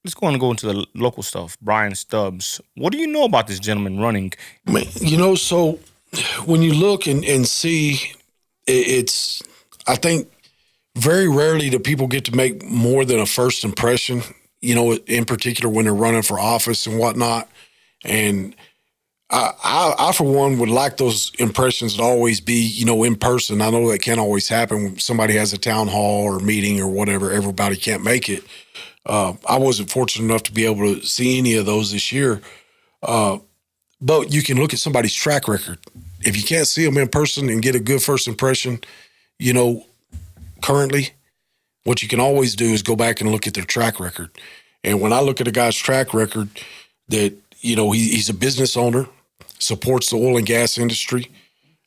let's go into the local stuff. Brian Stubbs. What do you know about this gentleman running? So when you look and see, it's, I think very rarely do people get to make more than a first impression, in particular when they're running for office and whatnot. And I for one, would like those impressions to always be, in person. I know that can't always happen when somebody has a town hall or meeting or whatever. Everybody can't make it. I wasn't fortunate enough to be able to see any of those this year. But you can look at somebody's track record. If you can't see them in person and get a good first impression, currently, what you can always do is go back and look at their track record. And when I look at a guy's track record, that, he's a business owner, supports the oil and gas industry,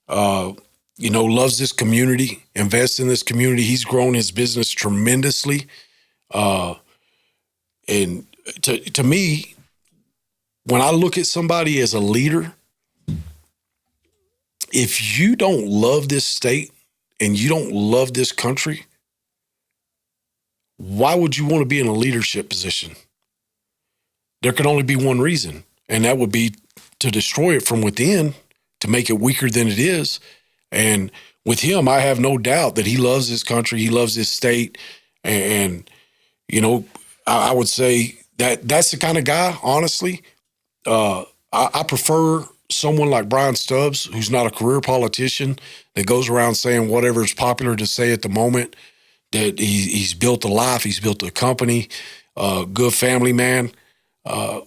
loves this community, invests in this community. He's grown his business tremendously. And to me, when I look at somebody as a leader, if you don't love this state and you don't love this country, why would you want to be in a leadership position? There can only be one reason, and that would be to destroy it from within, to make it weaker than it is. And with him, I have no doubt that he loves this country, he loves this state, and I would say that that's the kind of guy, honestly. I prefer someone like Brian Stubbs, who's not a career politician, that goes around saying whatever is popular to say at the moment, that he's built a life, he's built a company, good family man.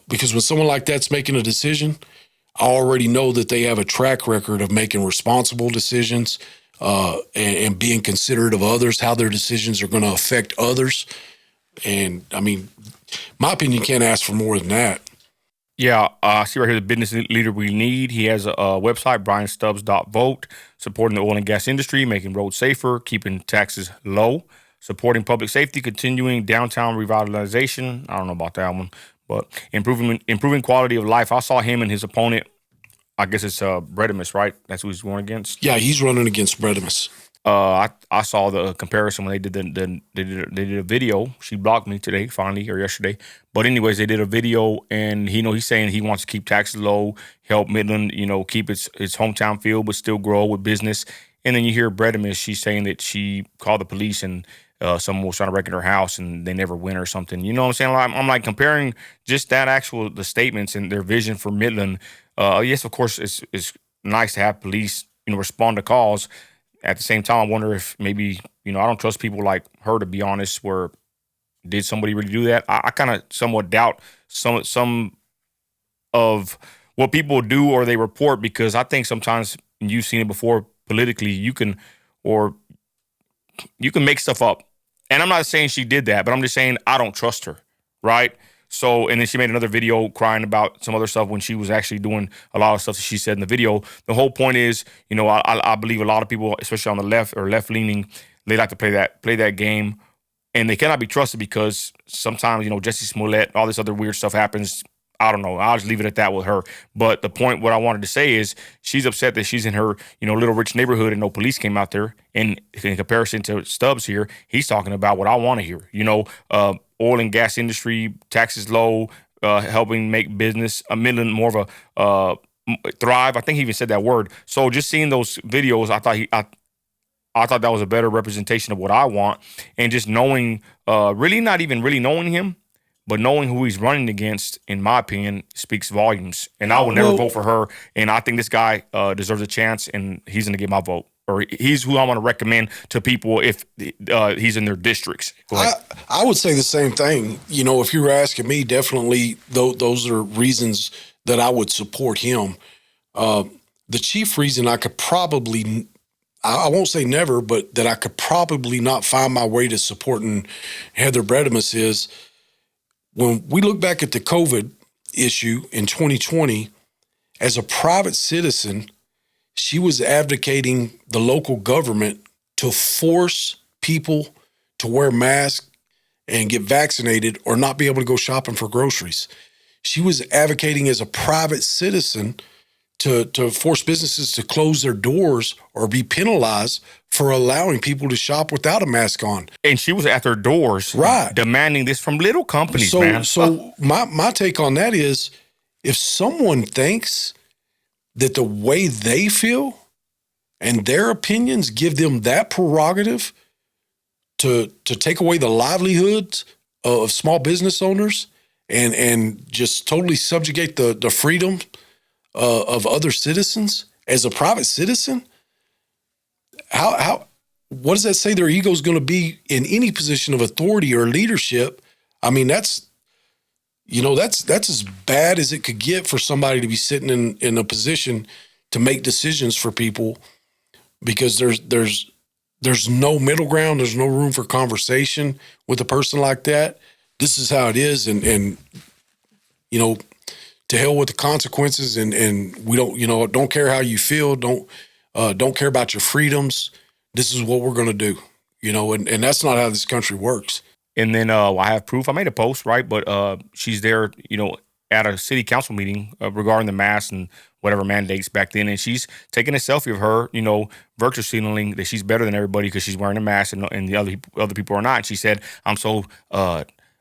Because when someone like that's making a decision, I already know that they have a track record of making responsible decisions and being considerate of others, how their decisions are going to affect others. And, I mean, my opinion, can't ask for more than that. Yeah, I see right here the business leader we need. He has a website, brianstubbs.vote, supporting the oil and gas industry, making roads safer, keeping taxes low, supporting public safety, continuing downtown revitalization. I don't know about that one, but improving quality of life. I saw him and his opponent. I guess it's Bredimus, right? That's who he's going against. Yeah, he's running against Bredimus. I saw the comparison when they did a video. She blocked me today, finally, or yesterday. But anyways, they did a video, and he's saying he wants to keep taxes low, help Midland, keep its hometown feel, but still grow with business. And then you hear Bredimus, she's saying that she called the police and someone was trying to wreck in her house and they never win or something. You know what I'm saying? I'm like comparing just the statements and their vision for Midland. Yes, of course, it's nice to have police, respond to calls. At the same time, I wonder if maybe, I don't trust people like her, to be honest, where did somebody really do that? I kind of somewhat doubt some of what people do or they report, because I think sometimes, and you've seen it before politically, you can make stuff up. And I'm not saying she did that, but I'm just saying I don't trust her, right? So, and then she made another video crying about some other stuff when she was actually doing a lot of stuff that she said in the video. The whole point is, I believe a lot of people, especially on the left or left-leaning, they like to play that game, and they cannot be trusted because sometimes, Jesse Smollett, all this other weird stuff happens. I don't know. I'll just leave it at that with her. But the point, what I wanted to say is, she's upset that she's in her, little rich neighborhood and no police came out there. And in comparison to Stubbs here, he's talking about what I want to hear. Oil and gas industry, taxes low, helping make business, Midland more of a thrive. I think he even said that word. So just seeing those videos, I thought that was a better representation of what I want. And just knowing, really not even really knowing him, but knowing who he's running against, in my opinion, speaks volumes. And I will never vote for her. And I think this guy deserves a chance, and he's going to get my vote. Or he's who I want to recommend to people if he's in their districts. I would say the same thing. If you were asking me, definitely those are reasons that I would support him. The chief reason I could probably, I won't say never, but that I could probably not find my way to supporting Heather Bredimus is, when we look back at the COVID issue in 2020, as a private citizen, she was advocating the local government to force people to wear masks and get vaccinated or not be able to go shopping for groceries. She was advocating as a private citizen to force businesses to close their doors or be penalized for allowing people to shop without a mask on. And she was at their doors, right, demanding this from little companies, man. So my take on that is, if someone thinks that the way they feel and their opinions give them that prerogative to take away the livelihoods of small business owners and just totally subjugate the freedom of other citizens as a private citizen, how what does that say their ego is going to be in any position of authority or leadership? I mean, that's as bad as it could get for somebody to be sitting in a position to make decisions for people, because there's no middle ground. There's no room for conversation with a person like that. This is how it is. And to hell with the consequences. And we don't care how you feel. Don't care about your freedoms. This is what we're going to do, and that's not how this country works. And then I have proof. I made a post, right? But she's there, at a city council meeting regarding the mask and whatever mandates back then. And she's taking a selfie of her, virtue signaling that she's better than everybody because she's wearing a mask and the other people are not. And she said, I'm so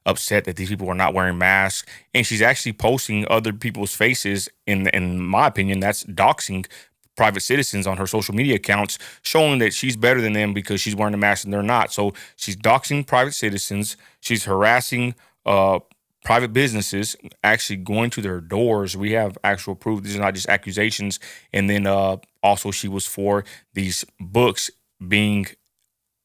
upset that these people are not wearing masks. And she's actually posting other people's faces. In my opinion, that's doxing private citizens on her social media accounts, showing that she's better than them because she's wearing a mask and they're not. So she's doxing private citizens. She's harassing private businesses, actually going to their doors. We have actual proof. These are not just accusations. And then also she was for these books being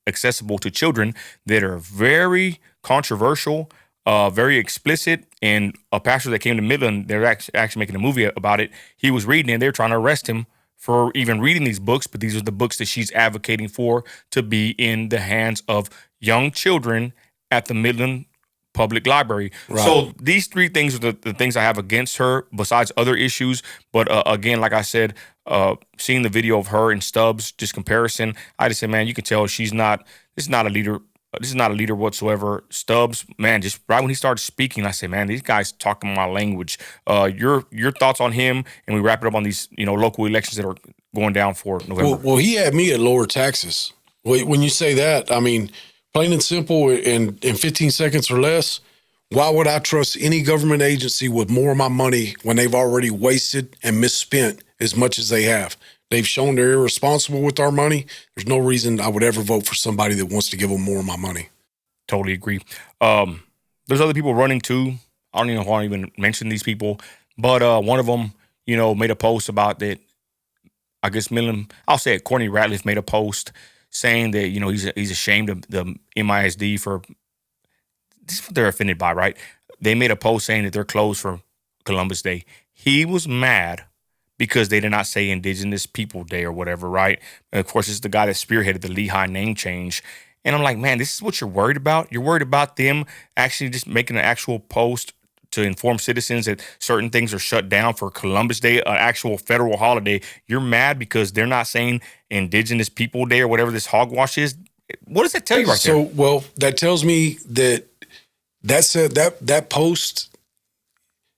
accessible to children that are very controversial, very explicit. And a pastor that came to Midland, they're actually making a movie about it. He was reading and they're trying to arrest him for even reading these books, but these are the books that she's advocating for to be in the hands of young children at the Midland Public Library. Right. So these three things are the things I have against her, besides other issues. But again, like I said, seeing the video of her and Stubbs, just comparison, I just said, man, you can tell this is not a leader. This is not a leader whatsoever. Stubbs, man, just right when he started speaking, I said, man, these guys talking my language. Your thoughts on him, and we wrap it up on these local elections that are going down for November. Well, he had me at lower taxes. When you say that, I mean, plain and simple, in 15 seconds or less, why would I trust any government agency with more of my money when they've already wasted and misspent as much as they have? They've shown they're irresponsible with our money. There's no reason I would ever vote for somebody that wants to give them more of my money. Totally agree. There's other people running too. I don't even know why I even mention these people, but one of them, made a post about that. I guess Midland, I'll say it, Courtney Ratliff made a post saying that, he's ashamed of the MISD for, this is what they're offended by, right? They made a post saying that they're closed for Columbus Day. He was mad because they did not say Indigenous People Day or whatever, right? And of course, it's the guy that spearheaded the Lehigh name change. And I'm like, man, this is what you're worried about? You're worried about them actually just making an actual post to inform citizens that certain things are shut down for Columbus Day, an actual federal holiday. You're mad because they're not saying Indigenous People Day or whatever this hogwash is. What does that tell you right there? So, well, that tells me that post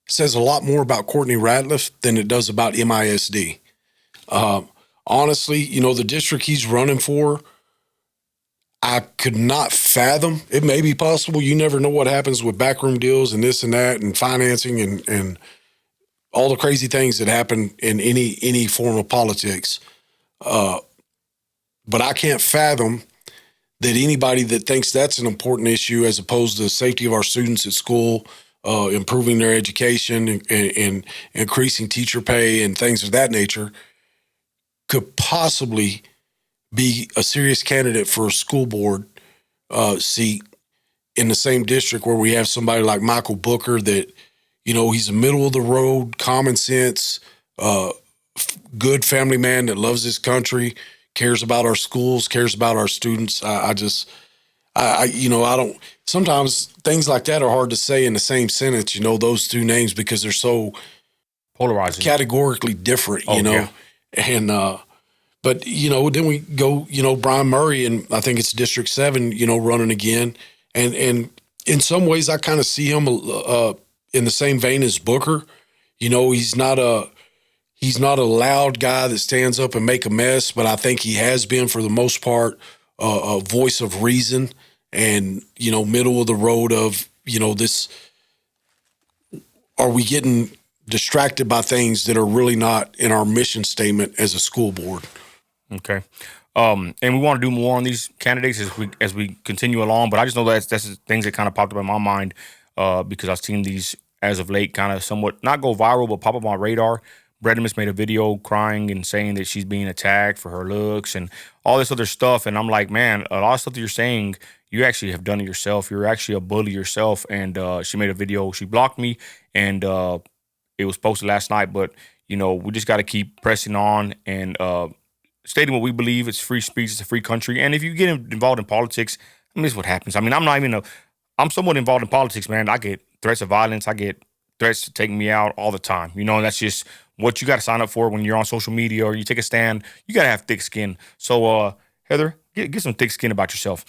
says a lot more about Courtney Ratliff than it does about MISD. Honestly, the district he's running for, I could not fathom. It may be possible. You never know what happens with backroom deals and this and that and financing and all the crazy things that happen in any form of politics. But I can't fathom that anybody that thinks that's an important issue as opposed to the safety of our students at school, improving their education and increasing teacher pay and things of that nature could possibly be a serious candidate for a school board seat in the same district where we have somebody like Michael Booker that, he's a middle of the road, common sense, good family man that loves his country, cares about our schools, cares about our students. I don't, sometimes things like that are hard to say in the same sentence, those two names, because they're so polarizing, categorically different, Yeah. And, but, then we go, Brian Murray, and I think it's District 7, running again. And in some ways I kind of see him in the same vein as Booker. He's not He's not a loud guy that stands up and make a mess, but I think he has been, for the most part, a voice of reason and, middle of the road of, this. Are we getting distracted by things that are really not in our mission statement as a school board? Okay. And we want to do more on these candidates as we continue along. But I just know that's things that kind of popped up in my mind because I've seen these as of late kind of somewhat not go viral, but pop up on my radar. Bredemus made a video crying and saying that she's being attacked for her looks and all this other stuff. And I'm like, man, a lot of stuff that you're saying, you actually have done it yourself. You're actually a bully yourself. And she made a video. She blocked me, and it was posted last night. But, we just got to keep pressing on and stating what we believe. It's free speech. It's a free country. And if you get involved in politics, this is what happens. I mean, I'm somewhat involved in politics, man. I get threats of violence. I get threats to take me out all the time. And that's just what you got to sign up for when you're on social media or you take a stand. You got to have thick skin. So, Heather, get some thick skin about yourself.